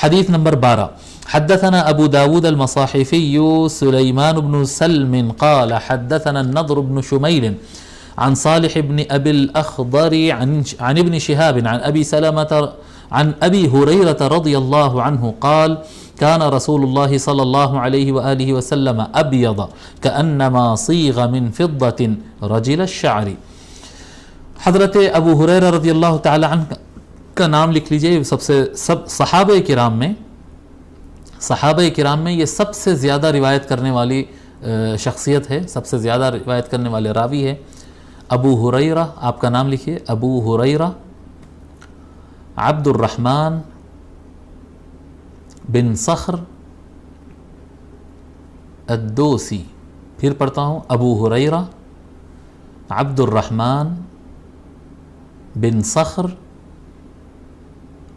حدیث نمبر 12. حدثنا ابو داود المصاحفي سليمان بن سلم قال حدثنا النضر بن شميل عن صالح بن ابي الاخضر عن ابن شهاب عن ابي سلمة عن ابي هريرة رضي الله عنه قال كان رسول الله صلى الله عليه وآله وسلم ابيض كأنما صيغ من فضة رجل الشعر. حضرت ابو ہریرہ رضی اللہ تعالی عنہ کا نام لکھ لیجئے. صحابہ کرام میں یہ سب سے زیادہ روایت کرنے والی شخصیت ہے, سب سے زیادہ روایت کرنے والے راوی ہے ابو ہریرہ. آپ کا نام لکھیے, ابو ہریرہ عبد الرحمن بن صخر الدوسی. پھر پڑھتا ہوں, ابو ہریرہ عبد الرحمن بن صخر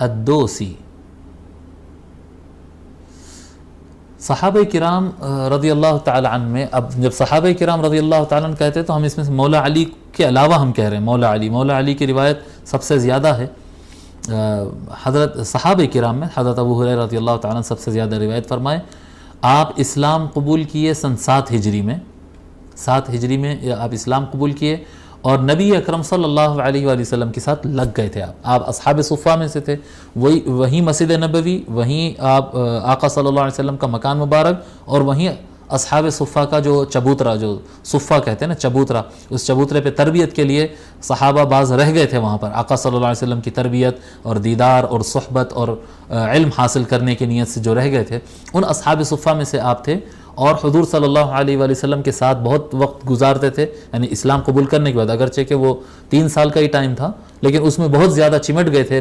الدوسی. صحابہ کرام رضی اللہ تعالی عنہ میں, اب جب صحابہ کرام رضی اللہ تعالی عنہ کہتے ہیں تو ہم اس میں مولا علی کے علاوہ ہم کہہ رہے ہیں مولا علی کی روایت سب سے زیادہ ہے. حضرت صحابہ کرام میں حضرت ابو ہریرہ رضی اللہ تعالی عنہ سب سے زیادہ روایت فرمائے. آپ اسلام قبول کیے سن 7 ہجری میں, 7 ہجری میں آپ اسلام قبول کیے اور نبی اکرم صلی اللہ علیہ وآلہ وسلم کے ساتھ لگ گئے تھے. آپ اصحاب صفہ میں سے تھے, وہیں مسجد نبوی, وہیں آپ آقا صلی اللہ علیہ وسلم کا مکان مبارک, اور وہیں اصحاب صفہ کا جو چبوترا, جو صفہ کہتے ہیں نا چبوترا, اس چبوترے پہ تربیت کے لیے صحابہ بعض رہ گئے تھے وہاں پر. آقا صلی اللہ علیہ وسلم کی تربیت اور دیدار اور صحبت اور علم حاصل کرنے کی نیت سے جو رہ گئے تھے, ان اصحاب صفہ میں سے آپ تھے. اور حضور صلی اللہ علیہ وآلہ وسلم کے ساتھ بہت وقت گزارتے تھے, یعنی اسلام قبول کرنے کے بعد, اگرچہ کہ وہ 3 سال کا ہی ٹائم تھا لیکن اس میں بہت زیادہ چمٹ گئے تھے,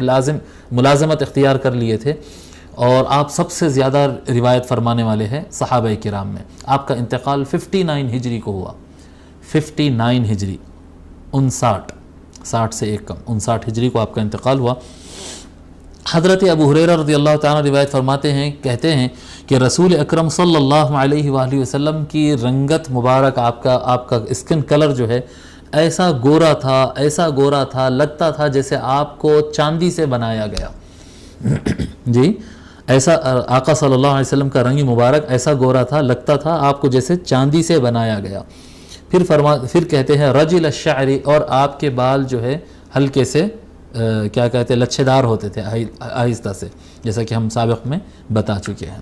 ملازمت اختیار کر لیے تھے. اور آپ سب سے زیادہ روایت فرمانے والے ہیں صحابہ کرام میں. آپ کا انتقال 59 ہجری کو ہوا, 59 ہجری, 59, 60 سے ایک کم, 59 ہجری کو آپ کا انتقال ہوا. حضرت ابو ہریرہ رضی اللہ تعالیٰ روایت فرماتے ہیں, کہتے ہیں کہ رسول اکرم صلی اللہ علیہ وآلہ وسلم کی رنگت مبارک, آپ کا اسکن کلر جو ہے ایسا گورا تھا, لگتا تھا جیسے آپ کو چاندی سے بنایا گیا. جی, ایسا آقا صلی اللہ علیہ وسلم کا رنگ مبارک ایسا گورا تھا, لگتا تھا آپ کو جیسے چاندی سے بنایا گیا. پھر کہتے ہیں رجل الشعر, اور آپ کے بال جو ہے ہلکے سے کیا کہتے ہیں لچھے دار ہوتے تھے, آہستہ سے, جیسا کہ ہم سابق میں بتا چکے ہیں.